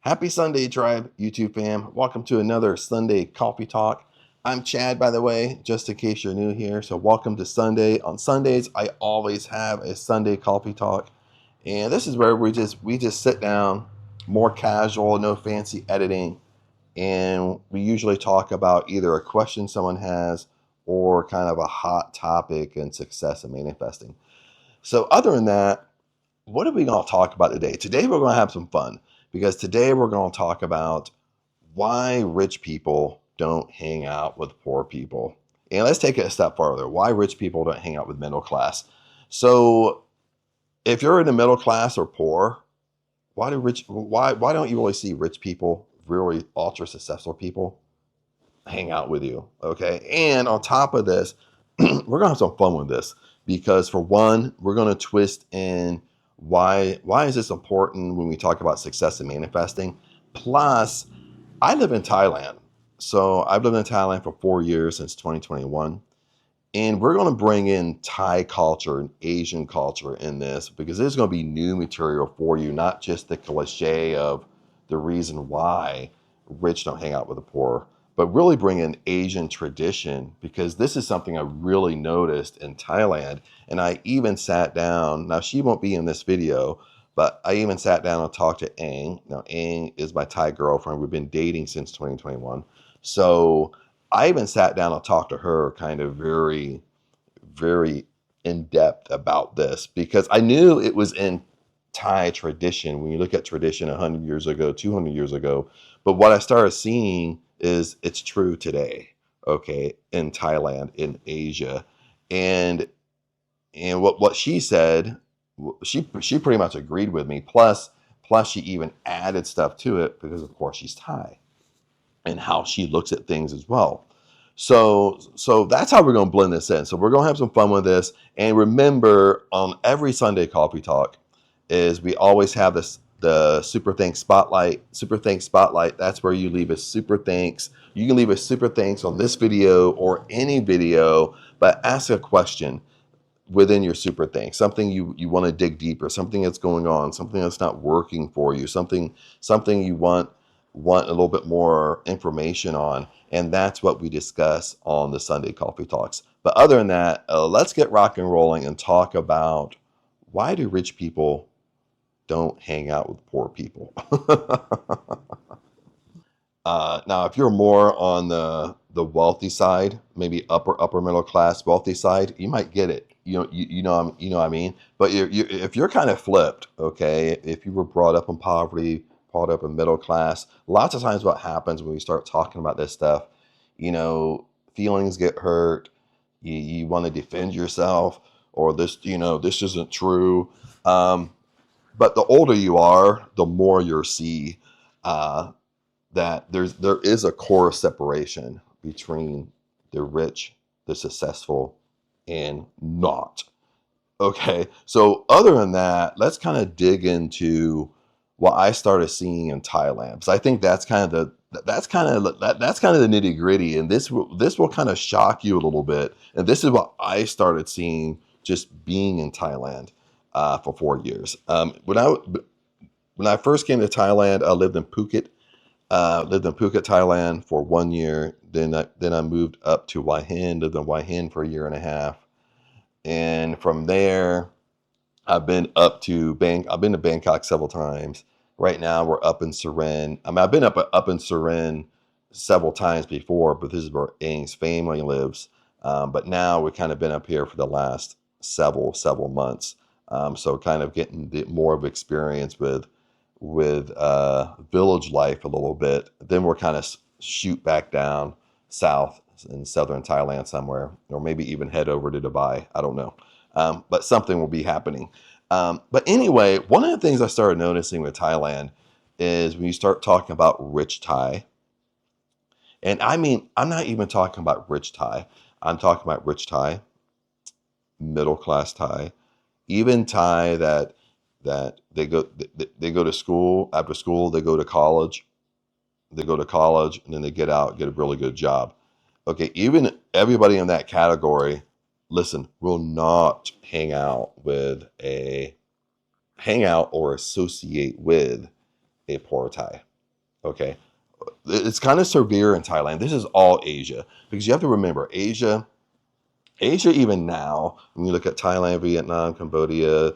Happy Sunday, Tribe YouTube fam. Welcome to another Sunday Coffee Talk. I'm Chad, by the way, just in case you're new here. So welcome to Sunday. On Sundays, I always have a Sunday Coffee Talk. And this is where we just sit down, more casual, no fancy editing. And we usually talk about either a question someone has or kind of a hot topic in success and manifesting. So other than that, what are we going to talk about today? Today we're going to have some fun because today we're going to talk about why rich people don't hang out with poor people. And let's take it a step further. Why rich people don't hang out with middle class. So if you're in the middle class or poor, why don't you really see rich people, really ultra successful people hang out with you? Okay. And on top of this, we're going to have some fun with this because for one, we're going to twist in why is this important when we talk about success and manifesting. Plus, I live in Thailand. So I've lived in Thailand for 4 years since 2021. And we're going to bring in Thai culture and Asian culture in this because there's going to be new material for you, not just the cliche of the reason why rich don't hang out with the poor, but really bring in Asian tradition because this is something I really noticed in Thailand. And I even sat down, now she won't be in this video, but I even sat down and talked to Ang. Now, Ang is my Thai girlfriend. We've been dating since 2021. So I even sat down and talked to her kind of very, very in depth about this because I knew it was in Thai tradition. When you look at tradition 100 years ago, 200 years ago, but what I started seeing is it's true today, okay, in Thailand, in Asia. And what she said, she pretty much agreed with me. Plus she even added stuff to it because of course she's Thai and how she looks at things as well. So that's how we're going to blend this in. So we're going to have some fun with this. And remember, on every Sunday Coffee Talk is we always have the Super Thanks Spotlight. Super Thanks Spotlight, that's where you leave a super thanks. You can leave a super thanks on this video or any video, but ask a question within your super thanks, something you want to dig deeper, something that's going on, something that's not working for you, something you want a little bit more information on. And that's what we discuss on the Sunday Coffee Talks. But other than that, let's get rock and rolling and talk about why do rich people don't hang out with poor people. Now, if you're more on the wealthy side, maybe upper middle class wealthy side, you might get it. You know what I mean. But if you're kind of flipped, okay, if you were brought up in poverty, brought up in middle class, lots of times what happens when we start talking about this stuff, feelings get hurt. You want to defend yourself, or this isn't true. But the older you are, the more you'll see that there is a core separation between the rich, the successful, and not. Okay, so other than that, let's kind of dig into what I started seeing in Thailand, because I think that's kind of the nitty gritty, and this will kind of shock you a little bit. And this is what I started seeing just being in Thailand for 4 years. When I first came to Thailand, I lived in Phuket. Thailand for 1 year. Then I moved up to Hua Hin, lived in Hua Hin for a year and a half. And from there, I've been to Bangkok several times. Right now, we're up in Surin. I mean, I've been up in Surin several times before, but this is where Ang's family lives. But now we've kind of been up here for the last several months. So kind of getting more of experience with village life a little bit. Then we're kind of shoot back down south in southern Thailand somewhere, or maybe even head over to Dubai. I don't know. But something will be happening. But anyway, one of the things I started noticing with Thailand is when you start talking about rich Thai, and I mean, I'm not even talking about rich Thai. I'm talking about rich Thai, middle class Thai, even Thai that they go to school, after school they go to college, and then they get out, get a really good job. Okay, even everybody in that category, listen, will not hang out or associate with a poor Thai. Okay, it's kind of severe in Thailand. This is all Asia, because you have to remember Asia even now, when you look at Thailand, Vietnam, Cambodia,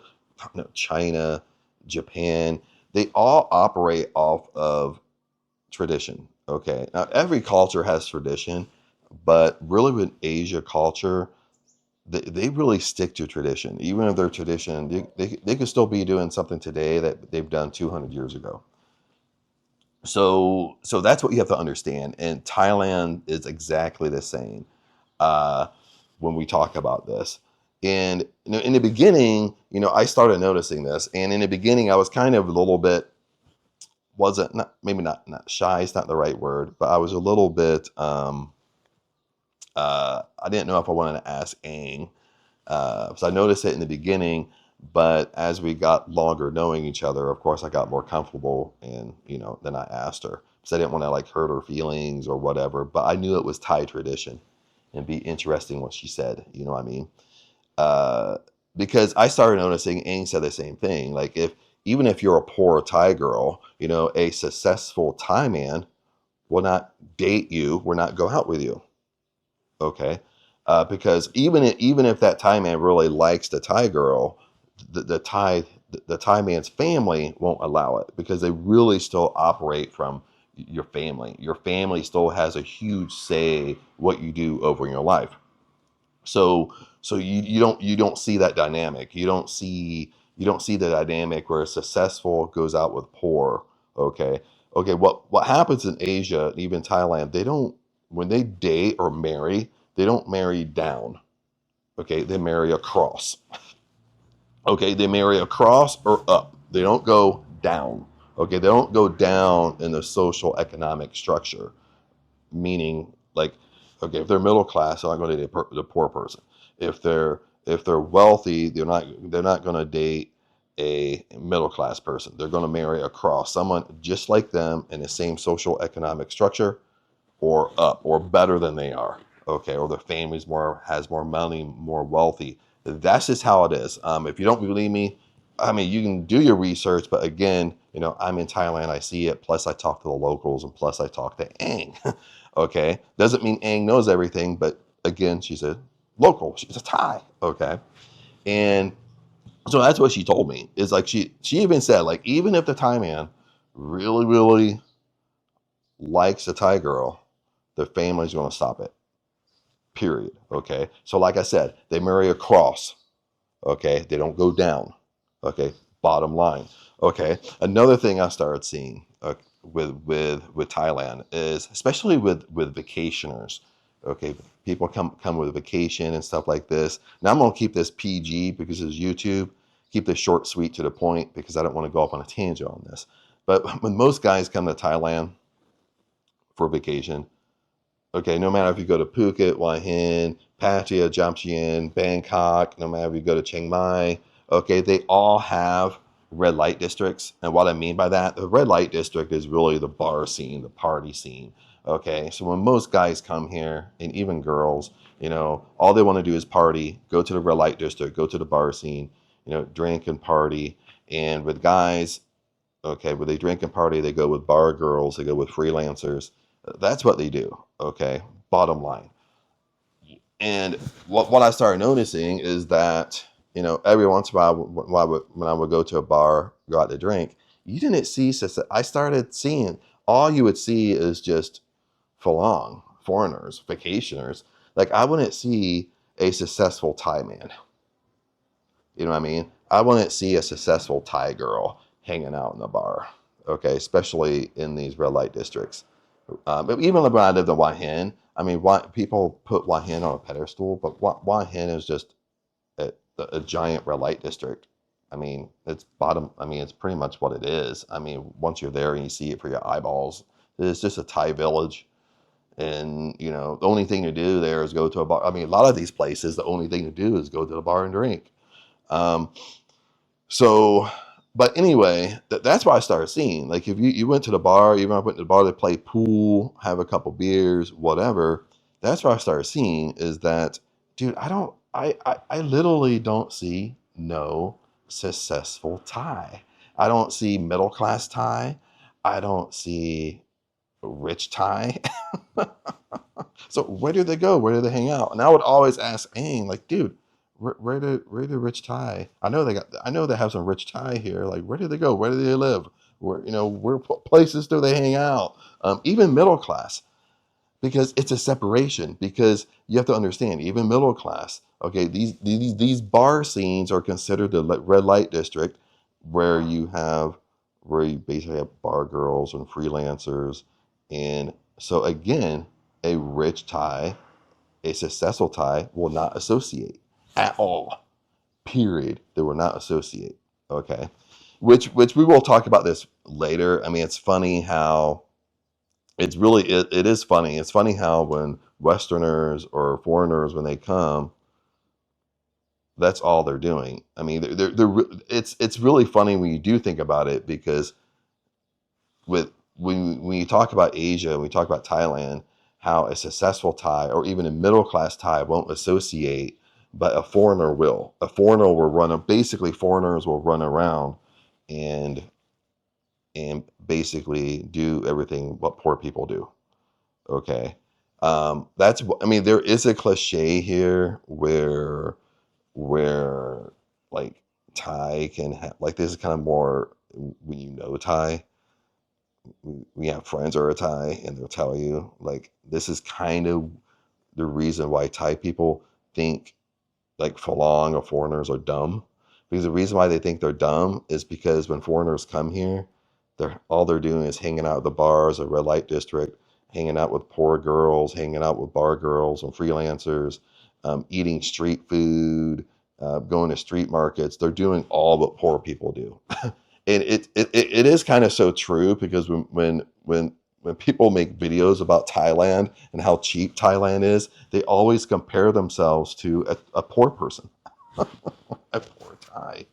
China, Japan, they all operate off of tradition. Okay, now every culture has tradition, but really with Asia culture, they really stick to tradition. Even if their tradition, they could still be doing something today that they've done 200 years ago. So that's what you have to understand. And Thailand is exactly the same uh, when we talk about this. And in the beginning, I started noticing this. And in the beginning, I was kind of a little bit, wasn't not maybe not shy is not the right word, but I was a little bit. I didn't know if I wanted to ask Aang. So I noticed it in the beginning, but as we got longer knowing each other, of course, I got more comfortable, and then I asked her because I didn't want to like hurt her feelings or whatever. But I knew it was Thai tradition, and be interesting what she said. You know what I mean? Uh, because I started noticing Aang said the same thing. Like even if you're a poor Thai girl, a successful Thai man will not date you, will not go out with you. Okay, because even if that Thai man really likes the Thai girl, the Thai man's family won't allow it because they really still operate from your family. Your family still has a huge say what you do over in your life. So you don't see that dynamic. You don't see the dynamic where successful goes out with poor. Okay. Okay. What happens in Asia, even Thailand, they don't when they date or marry, they don't marry down. Okay, they marry across. Okay, they marry across or up. They don't go down. Okay, they don't go down in the social economic structure, meaning like, okay, if they're middle class, they're not going to date the poor person. If they're wealthy, they're not going to date a middle class person. They're going to marry across someone just like them in the same social economic structure, or up or better than they are. Okay, or the family's has more money, more wealthy. That's just how it is. If you don't believe me, I mean, you can do your research, but again, I'm in Thailand, I see it. Plus, I talk to the locals, and plus, I talk to Aang. Okay, doesn't mean Aang knows everything, but again, she's a local. She's a Thai. Okay, and so that's what she told me. Is like she even said like even if the Thai man really really likes a Thai girl, the family's going to stop it. Period. Okay. So like I said, they marry across. Okay. They don't go down. Okay. Bottom line. Okay. Another thing I started seeing with Thailand is especially with vacationers. Okay. People come with a vacation and stuff like this. Now I'm gonna keep this PG because it's YouTube. Keep this short, sweet, to the point because I don't want to go off on a tangent on this. But when most guys come to Thailand for vacation, okay, no matter if you go to Phuket, Hua Hin, Pattaya, Jomtien, Bangkok, no matter if you go to Chiang Mai, okay, they all have red light districts. And what I mean by that, the red light district is really the bar scene, the party scene. Okay, so when most guys come here, and even girls, all they want to do is party, go to the red light district, go to the bar scene, drink and party. And with guys, okay, when they drink and party, they go with bar girls, they go with freelancers. That's what they do. Okay, bottom line. And what I started noticing is that every once in a while when I would go to a bar, go out to drink, you didn't see. I started seeing all you would see is just Falong foreigners, vacationers. Like I wouldn't see a successful Thai man. You know what I mean? I wouldn't see a successful Thai girl hanging out in the bar. Okay, especially in these red light districts. But even when I lived in Hua Hin, I mean, people put Hua Hin on a pedestal, but Hua Hin is just a giant red light district. I mean, it's bottom. I mean, it's pretty much what it is. I mean, once you're there and you see it for your eyeballs, it's just a Thai village. And the only thing to do there is go to a bar. I mean, a lot of these places, the only thing to do is go to the bar and drink. Um, so, but anyway, that's what I started seeing. Like if you went to the bar, even if I went to the bar to play pool, have a couple beers, whatever, that's what I started seeing is that, dude, I literally don't see no successful Thai. I don't see middle class Thai. I don't see rich Thai. So where do they go? Where do they hang out? And I would always ask Aang, like, dude, where do rich Thai? I know they have some rich Thai here. Like, where do they go? Where do they live? What places do they hang out? Even middle class, because it's a separation. Because you have to understand, even middle class. Okay, these bar scenes are considered the red light district, where you basically have bar girls and freelancers, and so again, a rich Thai, a successful Thai will not associate at all. Period. They will not associate. Okay, which we will talk about this later. I mean, it's funny how it is funny. It's funny how when Westerners or foreigners, when they come, that's all they're doing. I mean, it's really funny when you do think about it, because when you talk about Asia, when we talk about Thailand, how a successful Thai or even a middle class Thai won't associate, but a foreigner will. A foreigner will basically foreigners will run around and basically do everything what poor people do. Okay. I mean, there is a cliche here where like Thai can have, like, this is kind of more when you know Thai, we have friends who are Thai, and they'll tell you, like, this is kind of the reason why Thai people think like Falong or foreigners are dumb. Because the reason why they think they're dumb is because when foreigners come here, they're doing is hanging out at the bars, a red light district, hanging out with poor girls, hanging out with bar girls and freelancers, eating street food, going to street markets. They're doing all what poor people do. And it is kind of so true, because when people make videos about Thailand and how cheap Thailand is, they always compare themselves to a poor person, a poor Thai.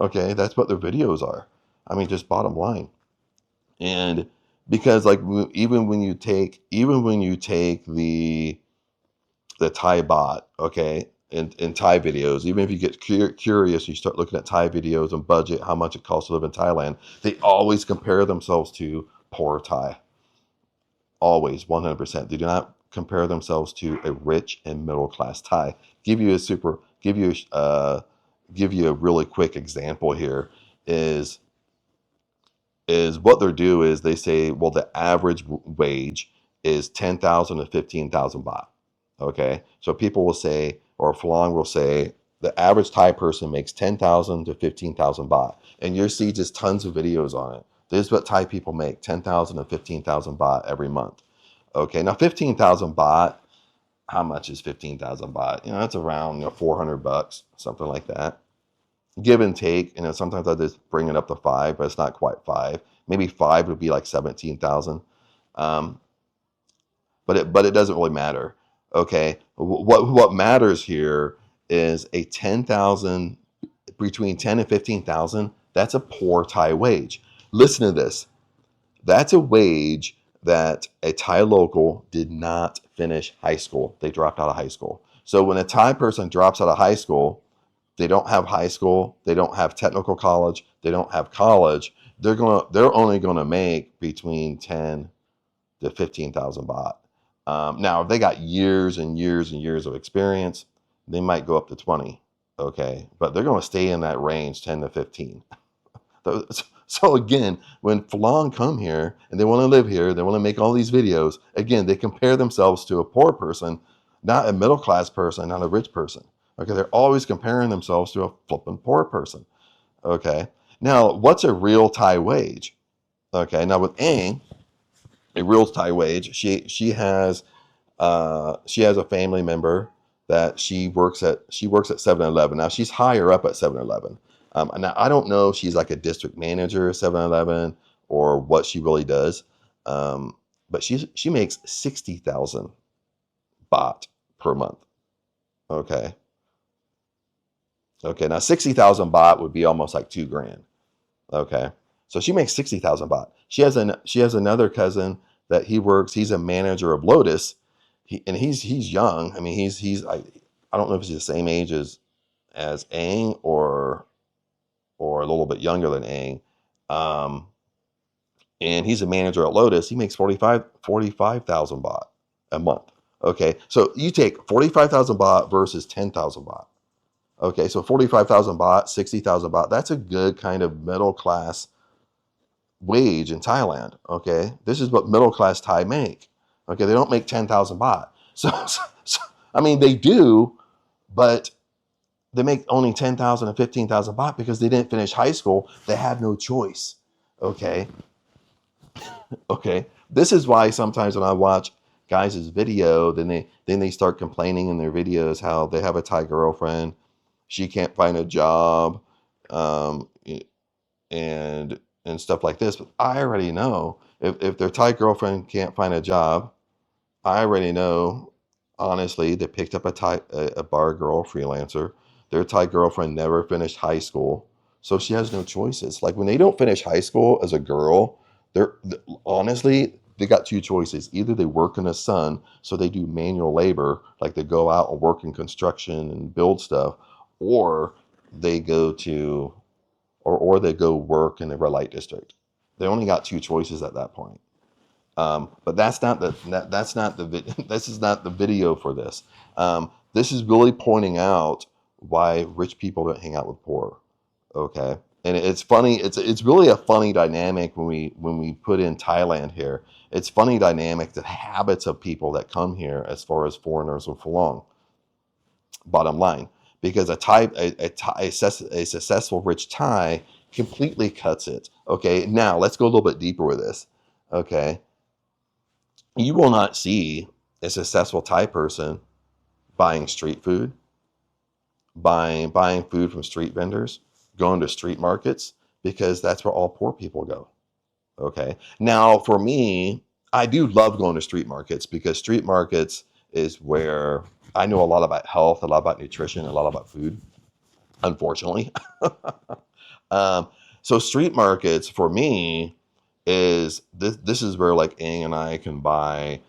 Okay, that's what their videos are. I mean, just bottom line. And because like even when you take the Thai bot, okay, in Thai videos, even if you get curious, you start looking at Thai videos and budget, how much it costs to live in Thailand, they always compare themselves to poor Thai. Always, 100%. They do not compare themselves to a rich and middle class Thai. Give you a really quick example here. Is what they do is they say, well, the average wage is 10,000 to 15,000 baht. Okay, so people will say, or Falong will say, the average Thai person makes 10,000 to 15,000 baht, and you'll see just tons of videos on it. This is what Thai people make: 10,000 to 15,000 baht every month. Okay, now 15,000 baht. How much is 15,000 baht? That's around $400, something like that, give and take. Sometimes I just bring it up to five, but it's not quite five. Maybe five would be like 17,000. Um, but it doesn't really matter. Okay, what matters here is a 10,000, between 10 and 15,000. That's a poor Thai wage. Listen to this. That's a wage that a Thai local did not finish high school. They dropped out of high school. So when a Thai person drops out of high school, they don't have high school, they don't have technical college, they don't have college. They're only gonna make between 10 to 15,000 baht. Now, if they got years and years and years of experience, they might go up to 20. Okay, but they're going to stay in that range, 10 to 15. So again, when Falong come here and they want to live here, they want to make all these videos. Again, they compare themselves to a poor person, not a middle class person, not a rich person. Okay, they're always comparing themselves to a flipping poor person. Okay, now what's a real Thai wage? Okay, now with Aang, a real Thai wage, she has a family member that she works at 7-Eleven. Now she's higher up at 7-Eleven. Now I don't know if she's like a district manager at 7-Eleven or what she really does. But she makes 60,000 baht per month. Okay. Okay. Now 60,000 baht would be almost like 2 grand. Okay. So she makes 60,000 baht. She has another cousin that he's a manager of Lotus. He's young. I mean, I don't know if he's the same age as Aang or a little bit younger than Aang. Um, and he's a manager at Lotus. He makes 45,000 baht a month. Okay, so you take 45,000 baht versus 10,000 baht. Okay, so 45,000 baht, 60,000 baht. That's a good kind of middle class wage in Thailand. Okay, this is what middle class Thai make. Okay, they don't make 10,000 baht. So, I mean, they do, but they make only 10,000 and 15,000 baht because they didn't finish high school. They have no choice. Okay, okay. This is why sometimes when I watch guys' video, then they start complaining in their videos how they have a Thai girlfriend, she can't find a job, um, and and stuff like this. But I already know if their Thai girlfriend can't find a job, I already know. Honestly, they picked up a bar girl freelancer. Their Thai girlfriend never finished high school, so she has no choices. Like when they don't finish high school as a girl, they're honestly they got two choices. Either they work in the sun, so they do manual labor, like they go out and work in construction and build stuff, or they go to or they go work in the red light district. They only got two choices at that point. But that's not the this is not the video for this. This is really pointing out why rich people don't hang out with poor. Okay, and it's funny. It's really a funny dynamic when we put in Thailand here. It's funny dynamic, the habits of people that come here as far as foreigners with Fulong. Bottom line, because a successful rich Thai completely cuts it. Okay, now let's go a little bit deeper with this. Okay, you will not see a successful Thai person buying street food, buying food from street vendors, going to street markets, because that's where all poor people go. Okay. Now, for me, I do love going to street markets because street markets is where I know a lot about health, a lot about nutrition, a lot about food, unfortunately. um, so street markets for me is this is where like Ang and I can buy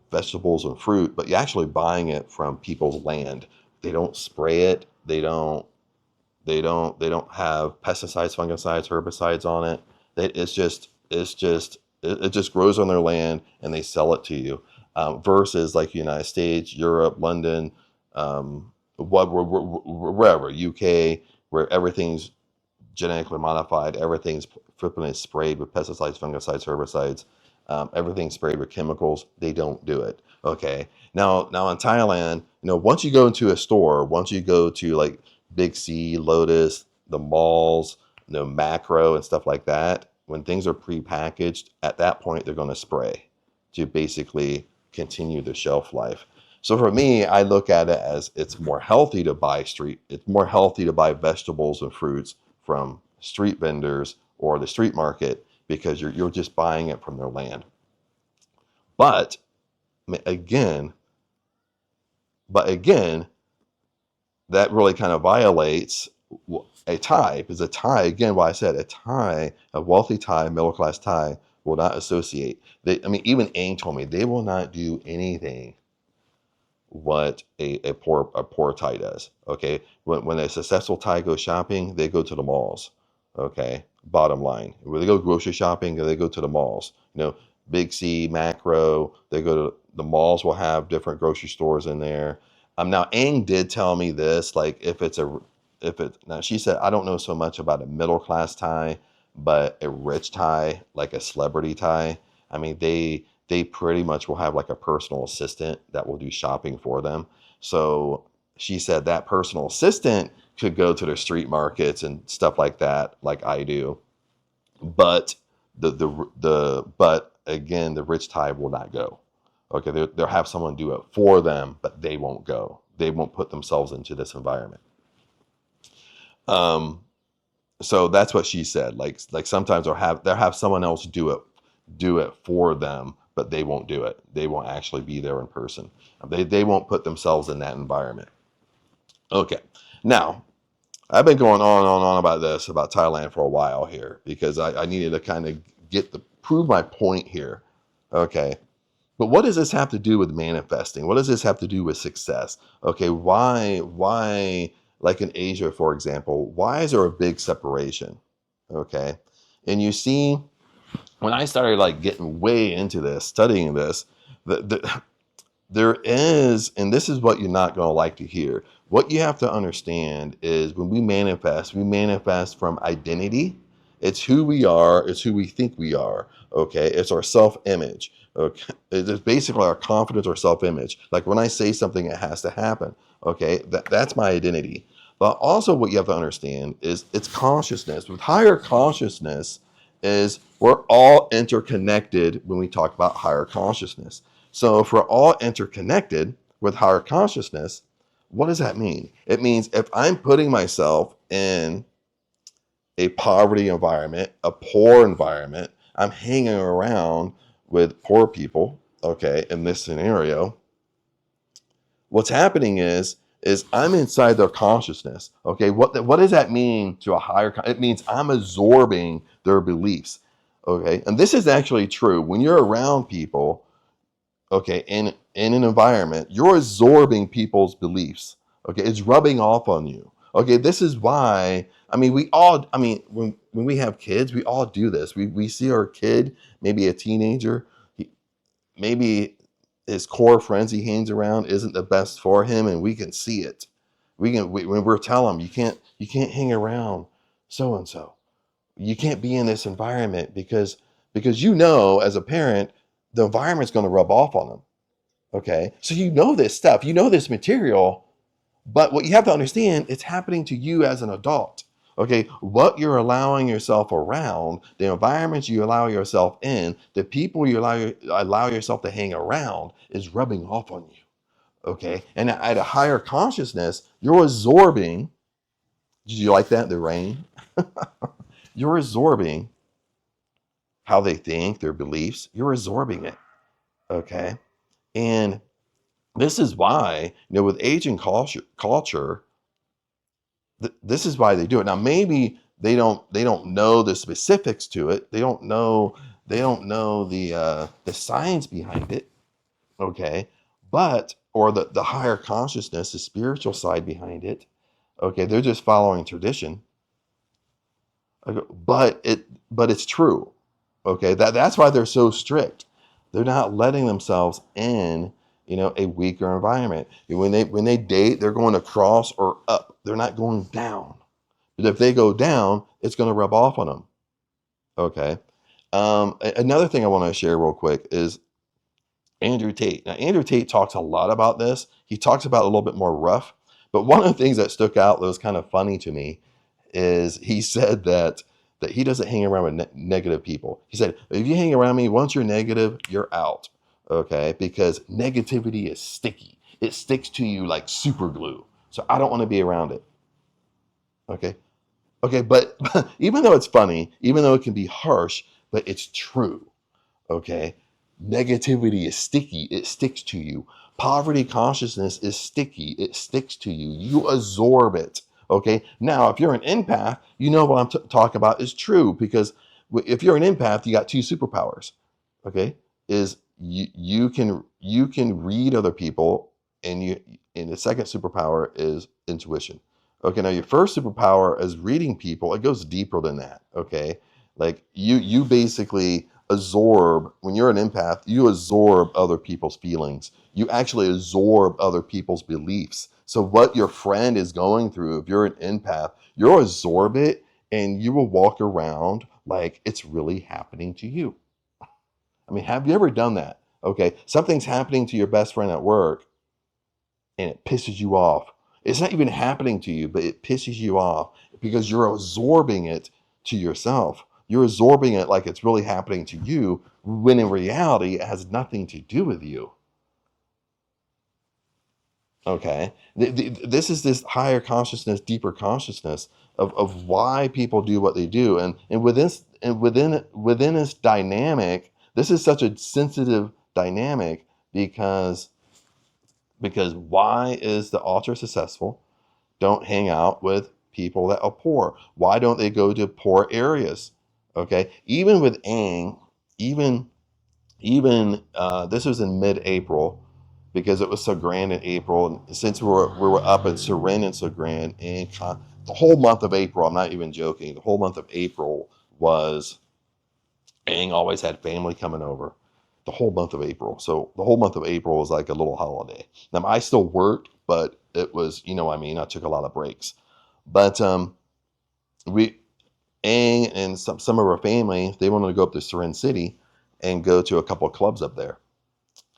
vegetables and fruit, but you're actually buying it from people's land. They don't spray it. They don't have pesticides, fungicides, herbicides on it. It just grows on their land and they sell it to you. Versus like United States, Europe, London, wherever, UK, where everything's genetically modified, everything's flipping sprayed with pesticides, fungicides, herbicides. Everything's sprayed with chemicals. They don't do it. Okay. Now in Thailand, once you go into a store, once you go to like Big C, Lotus, the malls, Macro and stuff like that, when things are prepackaged, at that point they're going to spray to basically continue the shelf life. So for me, I look at it as it's more healthy to buy vegetables and fruits from street vendors or the street market because you're just buying it from their land. But again, that really kind of violates a Thai, because a Thai, again, why I said a wealthy Thai, middle class Thai will not associate. Even Ang told me they will not do anything what a poor Thai does. Okay, when a successful Thai goes shopping, they go to the malls. Okay, bottom line, when they go grocery shopping, they go to the malls. Big C, Macro, they go to the malls. Will have different grocery stores in there. Now Ang did tell me this, like now she said I don't know so much about a middle class Thai, but a rich Thai, like a celebrity Thai. They pretty much will have like a personal assistant that will do shopping for them. So she said that personal assistant could go to the street markets and stuff like that, like I do. But but again, the rich Thai will not go. Okay, they'll have someone do it for them, but they won't go. They won't put themselves into this environment. So that's what she said. Like sometimes they'll have someone else do it for them, but they won't do it. They won't actually be there in person. They won't put themselves in that environment. Okay, now I've been going on and on about Thailand for a while here because I needed to kind of prove my point here. Okay, but what does this have to do with manifesting? What does this have to do with success? Okay, why, like in Asia, for example, why is there a big separation? Okay, and you see when I started like getting way into this, studying this, there is, and this is what you're not going to like to hear. What you have to understand is when we manifest from identity. It's who we are. It's who we think we are. Okay. It's our self-image. Okay. It's basically our confidence or self-image. Like when I say something, it has to happen. Okay. That's my identity. But also what you have to understand is it's consciousness. With higher consciousness is we're all interconnected when we talk about higher consciousness. So if we're all interconnected with higher consciousness, what does that mean? It means if I'm putting myself in a poverty environment, a poor environment, I'm hanging around with poor people, okay, in this scenario, what's happening is I'm inside their consciousness. Okay, what does that mean to a higher? It means I'm absorbing their beliefs. Okay, and this is actually true when you're around people. Okay, in an environment, you're absorbing people's beliefs. Okay, it's rubbing off on you. Okay, this is why. I mean, when we have kids, we all do this. We see our kid, maybe a teenager, maybe his core friends he hangs around isn't the best for him, and we can see it. When we're telling him you can't hang around so and so. You can't be in this environment because as a parent, the environment's going to rub off on them. Okay, so this stuff, this material, but what you have to understand, it's happening to you as an adult. Okay, what you're allowing yourself around, the environments you allow yourself in, the people you allow yourself to hang around is rubbing off on you. Okay, and at a higher consciousness, you're absorbing. Did you like that? The rain? You're absorbing how they think, their beliefs. You're absorbing it. Okay, and this is why, with Asian culture, this is why they do it. Now, maybe they don't know the specifics to it. They don't know the science behind it. Okay, but or the higher consciousness, the spiritual side behind it. Okay, they're just following tradition. Okay, but it's true. Okay, that's why they're so strict. They're not letting themselves in, a weaker environment. When they date, they're going across or up. They're not going down. But if they go down, it's going to rub off on them. Okay. Another thing I want to share real quick is Andrew Tate. Now, Andrew Tate talks a lot about this. He talks about it a little bit more rough. But one of the things that stuck out that was kind of funny to me is he said that he doesn't hang around with negative people. He said, if you hang around me, once you're negative, you're out. Okay, because negativity is sticky. It sticks to you like super glue. So I don't want to be around it. Okay. Okay, but even though it's funny, even though it can be harsh, but it's true. Okay. Negativity is sticky. It sticks to you. Poverty consciousness is sticky. It sticks to you. You absorb it. Okay. Now, if you're an empath, what I'm talking about is true because if you're an empath, you got two superpowers. Okay. Is you can read other people, and the second superpower is intuition. Okay, now your first superpower is reading people. It goes deeper than that. Okay, like you basically absorb when you're an empath. You absorb other people's feelings. You actually absorb other people's beliefs. So what your friend is going through, if you're an empath, you'll absorb it, and you will walk around like it's really happening to you. I mean, have you ever done that? Okay, something's happening to your best friend at work and it pisses you off. It's not even happening to you, but it pisses you off because you're absorbing it to yourself. You're absorbing it like it's really happening to you, when in reality, it has nothing to do with you. Okay, this is this higher consciousness, deeper consciousness of why people do what they do, and within this dynamic, this is such a sensitive dynamic because why is the ultra successful don't hang out with people that are poor? Why don't they go to poor areas? Okay, even with Ang, even this was in mid-April because it was so grand in April. And since we were up in Surin and so grand, and the whole month of April, I'm not even joking, the whole month of April was Aang always had family coming over the whole month of April. So the whole month of April was like a little holiday. Now I still worked, but it was, you know what I mean, I took a lot of breaks. But we Aang and some of our family, they wanted to go up to Seren City and go to a couple of clubs up there.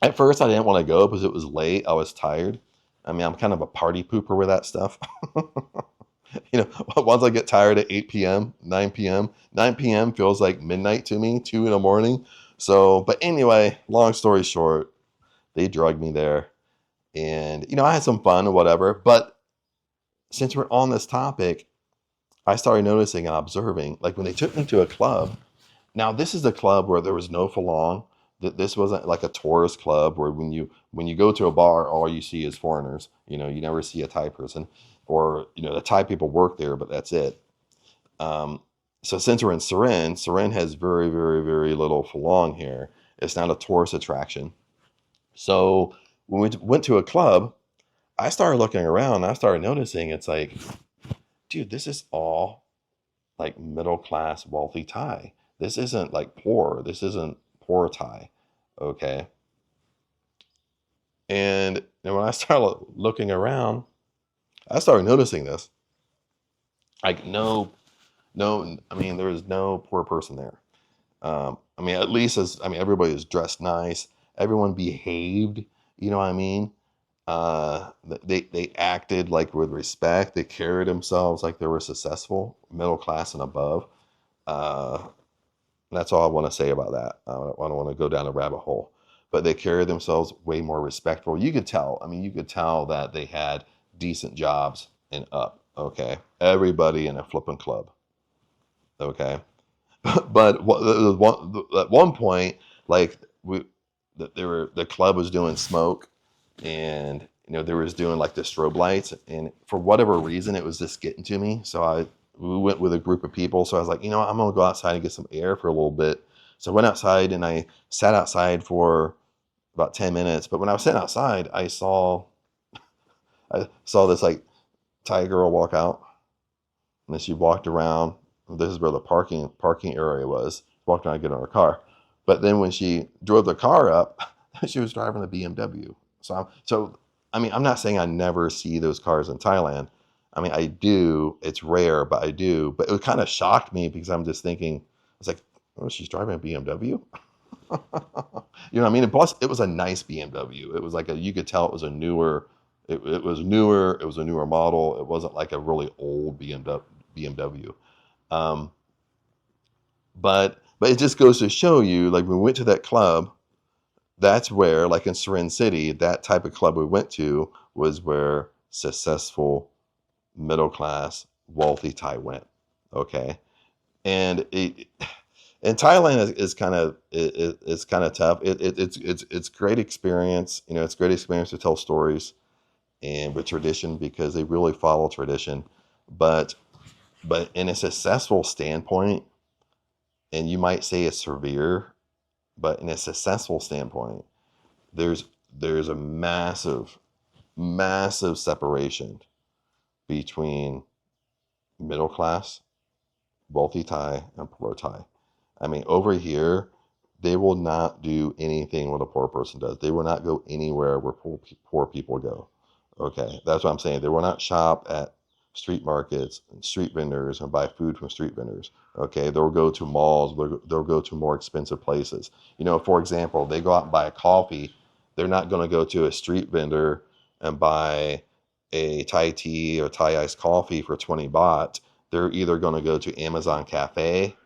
At first, I didn't want to go because it was late. I was tired. I mean, I'm kind of a party pooper with that stuff. You know, once I get tired at 8 p.m., 9 p.m., 9 p.m. feels like midnight to me, 2 in the morning. So, but anyway, long story short, they drugged me there. And, you know, I had some fun or whatever. But since we're on this topic, I started noticing and observing, like when they took me to a club. Now, this is a club where there was no Falong. This wasn't like a tourist club where when you go to a bar, all you see is foreigners. You know, you never see a Thai person, or you know, the Thai people work there, but that's it. Um, so since we're in Seren, Seren has very, very, very little Falong here. It's not a tourist attraction. So when we went to a club, I started looking around. And I started noticing it's like, dude, this is all like middle class wealthy Thai. This isn't like poor. This isn't poor Thai. Okay. And when I started looking around, I started noticing this. Like I mean, there was no poor person there. I mean, at least everybody was dressed nice. Everyone behaved. You know what I mean? They acted like with respect. They carried themselves like they were successful, middle class and above. Uh, That's all I want to say about that. I don't want to go down a rabbit hole, but they carry themselves way more respectful. You could tell. I mean, you could tell that they had decent jobs and up. Okay, everybody in a flipping club. Okay, but at one point, like the club was doing smoke, and you know, they was doing like the strobe lights, and for whatever reason, it was just getting to me. So we went with a group of people. So I was like, you know what, I'm gonna go outside and get some air for a little bit. So I went outside and I sat outside for about 10 minutes. But when I was sitting outside, I saw this like Thai girl walk out, and then she walked around. This is where the parking area was. Walked around to get in her car. But then when she drove the car up, she was driving a BMW. I mean, I'm not saying I never see those cars in Thailand. I mean, I do. It's rare, but I do. But it kind of shocked me because I'm just thinking, it's like, oh, she's driving a BMW. You know what I mean? And plus, it was a nice BMW. It was like you could tell it was a newer. It was newer. It was a newer model. It wasn't like a really old BMW. Um, but it just goes to show you, like when we went to that club, that's where, like in Seren City, that type of club we went to was where successful, middle class, wealthy Thai went. Okay, and and Thailand is kind of it's kind of tough. It's great experience. You know, it's great experience to tell stories and with tradition because they really follow tradition. But in a successful standpoint, and you might say it's severe, but in a successful standpoint, there's there's a massive separation between middle class, wealthy Thai, and poor Thai. I mean, over here, they will not do anything what a poor person does. They will not go anywhere where poor people go. Okay, that's what I'm saying. They will not shop at street markets and street vendors and buy food from street vendors. Okay, they'll go to malls. They'll go to more expensive places. You know, for example, they go out and buy a coffee. They're not going to go to a street vendor and buy a Thai tea or Thai iced coffee for 20 baht. They're either going to go to Amazon Cafe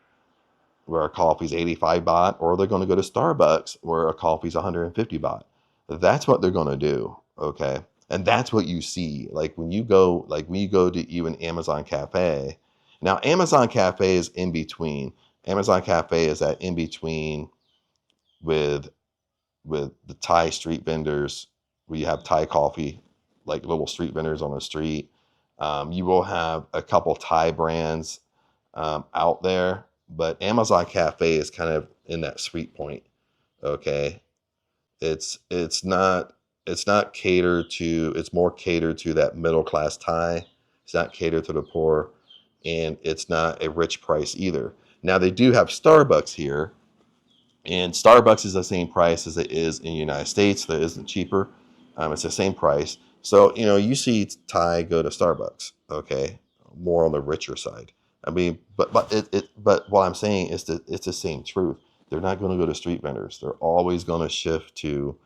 where a coffee's 85 baht, or they're going to go to Starbucks where a coffee's 150 baht. That's what they're going to do. Okay. And that's what you see. Like when you go to even Amazon Cafe. Now, Amazon Cafe is in between. Amazon Cafe is that in between with the Thai street vendors where you have Thai coffee, like little street vendors on the street. You will have a couple Thai brands out there, but Amazon Cafe is kind of in that sweet point. Okay, it's not catered to. It's more catered to that middle class Thai. It's not catered to the poor, and it's not a rich price either. Now they do have Starbucks here, And Starbucks is the same price as it is in the United States. That isn't cheaper. It's the same price. So, you see Thai go to Starbucks, okay, more on the richer side. I mean, but what I'm saying is that it's the same truth. They're not going to go to street vendors. They're always going to shift to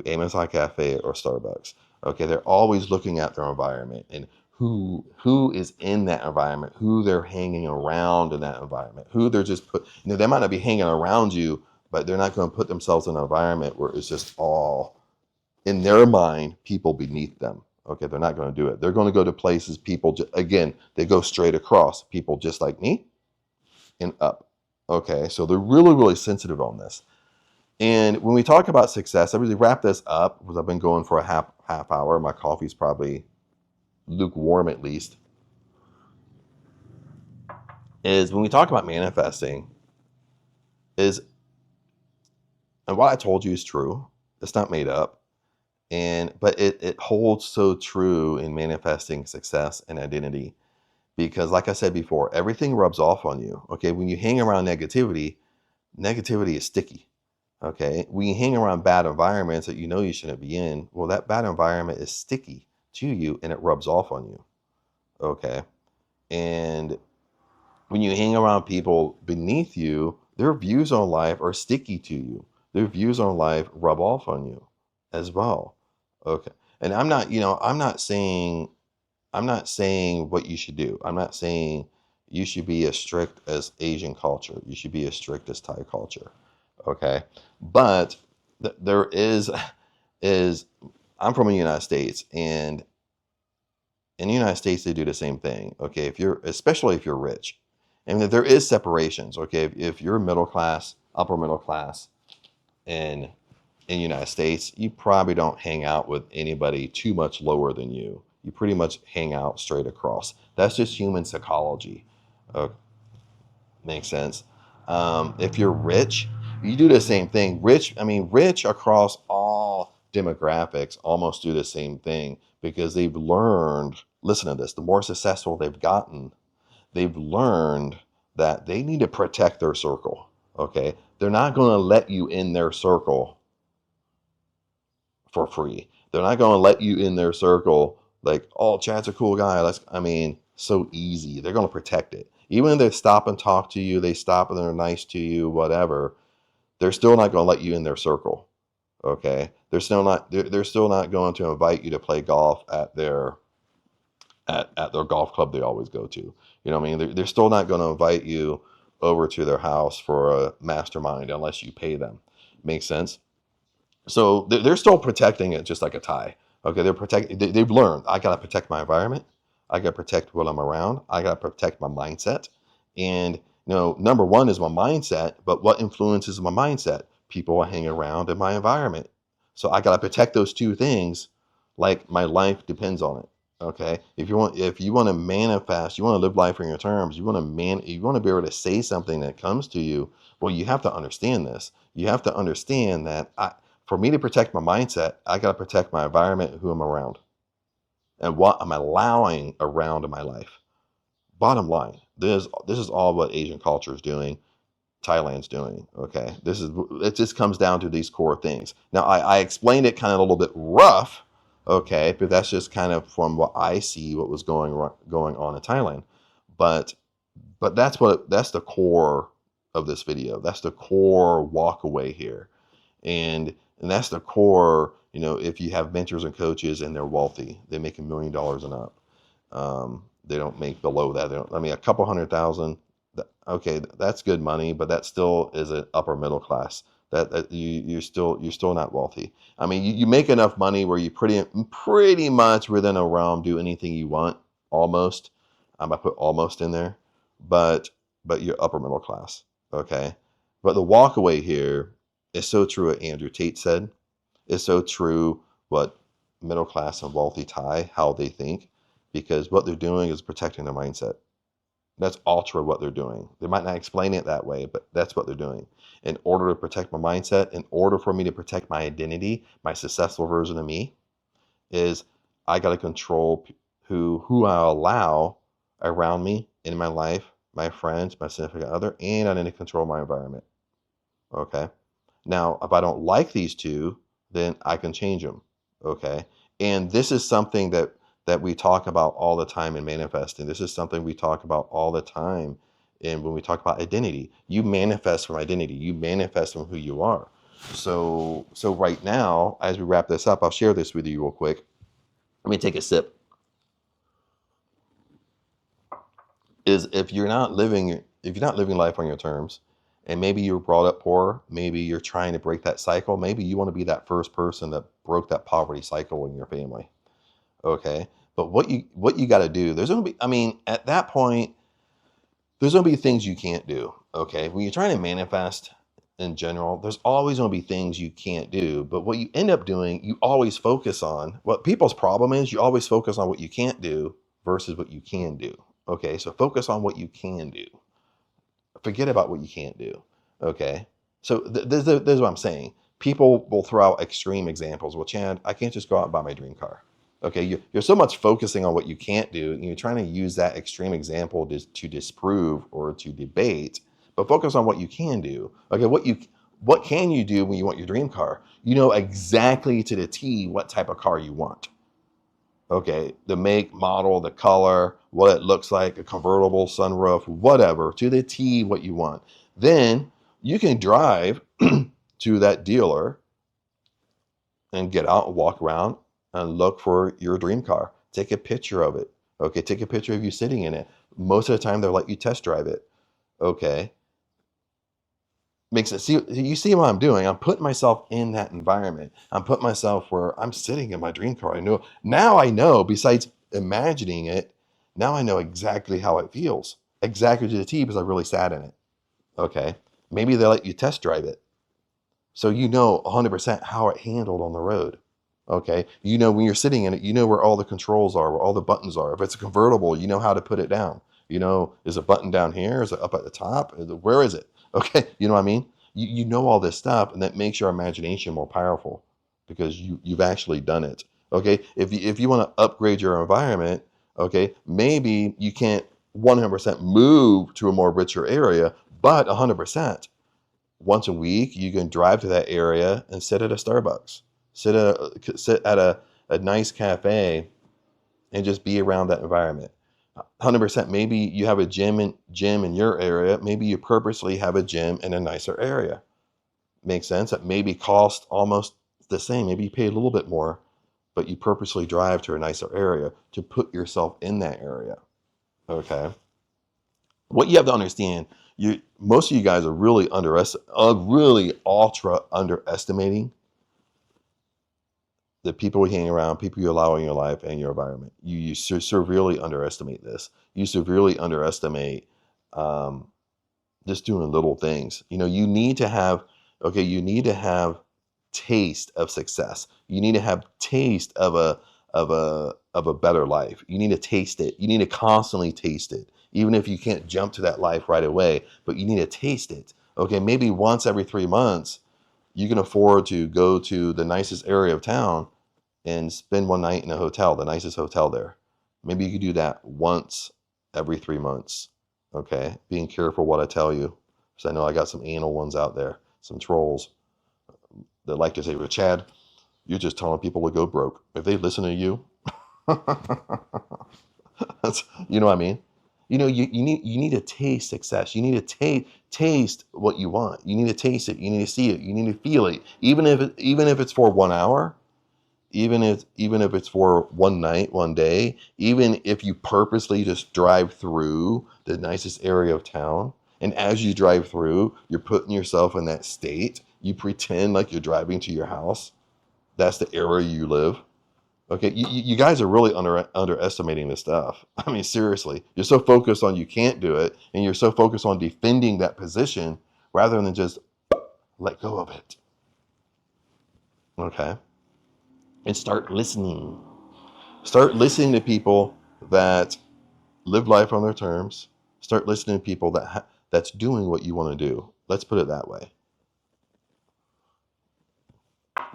Amazon Cafe or Starbucks. Okay, they're always looking at their environment and who is in that environment, who they're hanging around in that environment, who they're just put. They might not be hanging around you, but they're not going to put themselves in an environment where it's just all in their mind people beneath them. Okay, they're not going to do it. They're going to go to places people again, they go straight across people just like me and up. Okay, so they're really really sensitive on this. And when we talk about success, I really wrap this up because I've been going for a half hour. My coffee's probably lukewarm at least. Is when we talk about manifesting, is and what I told you is true. It's not made up. But it holds so true in manifesting success and identity. Because like I said before, everything rubs off on you. Okay. When you hang around negativity is sticky. Okay. When you hang around bad environments that you shouldn't be in, well, that bad environment is sticky to you and it rubs off on you. Okay. And when you hang around people beneath you, their views on life are sticky to you. Their views on life rub off on you as well. Okay. And I'm not saying what you should do. I'm not saying you should be as strict as Asian culture. You should be as strict as Thai culture. Okay. But there is I'm from the United States, and in the United States they do the same thing. Okay. Especially if you're rich. And there is separations. Okay. If you're middle class, upper middle class in the United States, you probably don't hang out with anybody too much lower than you. You pretty much hang out straight across. That's just human psychology. Uh, Makes sense. If you're rich, you do the same thing. Rich across all demographics almost do the same thing because they've learned. Listen to this: the more successful they've gotten, they've learned that they need to protect their circle. Okay, they're not going to let you in their circle for free. They're not going to let you in their circle like, oh, Chad's a cool guy. So easy. They're going to protect it. Even if they stop and talk to you, they stop and they're nice to you, whatever, they're still not going to let you in their circle. Okay. They're still not going to invite you to play golf at their golf club they always go to. You know what I mean? They're still not going to invite you over to their house for a mastermind unless you pay them. Makes sense? So they're still protecting it just like a tie. Okay, they've learned I got to protect my environment. I got to protect what I'm around. I got to protect my mindset. And number one is my mindset, but what influences my mindset? People I hang around in my environment. So I got to protect those two things like my life depends on it. Okay? If you want to manifest, you want to live life on your terms, you want to be able to say something that comes to you, well, you have to understand this. You have to understand that for me to protect my mindset, I got to protect my environment, who I'm around, and what I'm allowing around in my life. Bottom line, this is all what Asian culture is doing, Thailand's doing. Okay, it just comes down to these core things. Now, I explained it kind of a little bit rough, okay, but that's just kind of from what I see, what was going on in Thailand. But that's the core of this video. That's the core walk away here. And that's the core. If you have mentors and coaches and they're wealthy, they make $1 million and up. They don't make below that. A couple 100,000. Okay, that's good money, but that still is an upper middle class. That you're still not wealthy. You make enough money where you pretty much within a realm do anything you want, almost. I put almost in there, but you're upper middle class. Okay, but the walk away here is so true what Andrew Tate said. It's so true what middle class and wealthy Thai, how they think, because what they're doing is protecting their mindset. That's ultra what they're doing. They might not explain it that way, but that's what they're doing. In order to protect my mindset, in order for me to protect my identity, my successful version of me, is I got to control who I allow around me in my life, my friends, my significant other, and I need to control my environment. Okay. Now, if I don't like these two, then I can change them. Okay. And this is something that we talk about all the time in manifesting. This is something we talk about all the time. And when we talk about identity, you manifest from identity. You manifest from who you are. So right now, as we wrap this up, I'll share this with you real quick. Let me take a sip. Is if you're not living life on your terms, and maybe you were brought up poor, maybe you're trying to break that cycle, maybe you want to be that first person that broke that poverty cycle in your family. Okay. But what you got to do, there's going to be, I mean, at that point, there's going to be things you can't do. Okay. When you're trying to manifest in general, there's always going to be things you can't do. But what you end up doing, you always focus on what people's problem is. You always focus on what you can't do versus what you can do. Okay. So focus on what you can do. Forget about what you can't do. Okay. So this is what I'm saying. People will throw out extreme examples. Well, Chad, I can't just go out and buy my dream car. Okay. You're so much focusing on what you can't do, and you're trying to use that extreme example to disprove or to debate, but focus on what you can do. Okay. What can you do when you want your dream car? You know exactly to the T what type of car you want. Okay, the make, model, the color, what it looks like, a convertible, sunroof, whatever, to the T what you want. Then you can drive to that dealer and get out and walk around and look for your dream car. Take a picture of it. Okay, take a picture of you sitting in it. Most of the time they'll let you test drive it. Okay. Makes it see, you see what I'm doing. I'm putting myself in that environment. I'm putting myself where I'm sitting in my dream car. I know, besides imagining it, now I know exactly how it feels. Exactly to the T, because I really sat in it. Okay. Maybe they let you test drive it. So you know 100% how it handled on the road. Okay. You know, when you're sitting in it, you know where all the controls are, where all the buttons are. If it's a convertible, you know how to put it down. You know, is a button down here? Is it up at the top? Where is it? Okay. You know what I mean? You know all this stuff, and that makes your imagination more powerful because you've actually done it. Okay. If you want to upgrade your environment, okay, maybe you can't 100% move to a more richer area, but 100% once a week, you can drive to that area and sit at a Starbucks, sit at a nice cafe and just be around that environment. 100%. Maybe you have a gym in your area. Maybe you purposely have a gym in a nicer area. Makes sense. That maybe cost almost the same. Maybe you pay a little bit more, but you purposely drive to a nicer area to put yourself in that area. Okay. What you have to understand, most of you guys are really really ultra underestimating the people you hang around, people you allow in your life and your environment. You severely underestimate this. You severely underestimate just doing little things. You know, you need to have taste of success. You need to have taste of a better life. You need to taste it. You need to constantly taste it. Even if you can't jump to that life right away, but you need to taste it. Okay, maybe once every 3 months, you can afford to go to the nicest area of town and spend one night in a hotel, the nicest hotel there. Maybe you could do that once every 3 months. Okay, being careful what I tell you, because I know I got some anal ones out there, some trolls that like to say, well, Chad, you're just telling people to go broke. If they listen to you, you know what I mean? You know, you need to taste success. You need to taste what you want. You need to taste it. You need to see it. You need to feel it. Even if it's for 1 hour, even if it's for one night, one day, even if you purposely just drive through the nicest area of town, and as you drive through, you're putting yourself in that state. You pretend like you're driving to your house. That's the area you live. Okay, you guys are really underestimating this stuff. I mean, seriously, you're so focused on you can't do it, and you're so focused on defending that position rather than just let go of it. Okay, and start listening. Start listening to people that live life on their terms. Start listening to people that's doing what you want to do. Let's put it that way.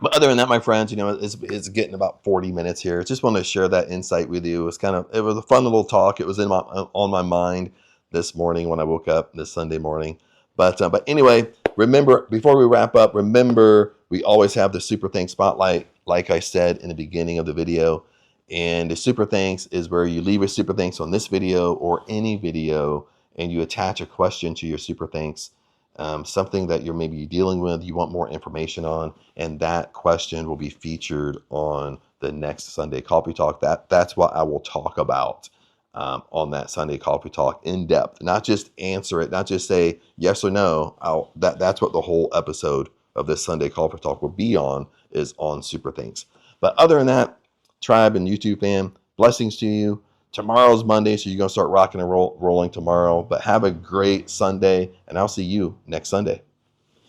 But other than that, my friends, you know, it's getting about 40 minutes here. Just wanted to share that insight with you. It was a fun little talk. It was on my mind this morning when I woke up this Sunday morning. But anyway, Remember, before we wrap up, remember we always have the super thanks spotlight, like I said in the beginning of the video. And the super thanks is where you leave a super thanks on this video or any video, and you attach a question to your super thanks, something that you're maybe dealing with, you want more information on, and that question will be featured on the next Sunday Coffee Talk. That's what I will talk about on that Sunday Coffee Talk in depth. Not just answer it, not just say yes or no. That's what the whole episode of this Sunday Coffee Talk will be on, is on super thanks. But other than that, tribe and YouTube fam, blessings to you. Tomorrow's Monday, so you're going to start rocking and rolling tomorrow. But have a great Sunday, and I'll see you next Sunday.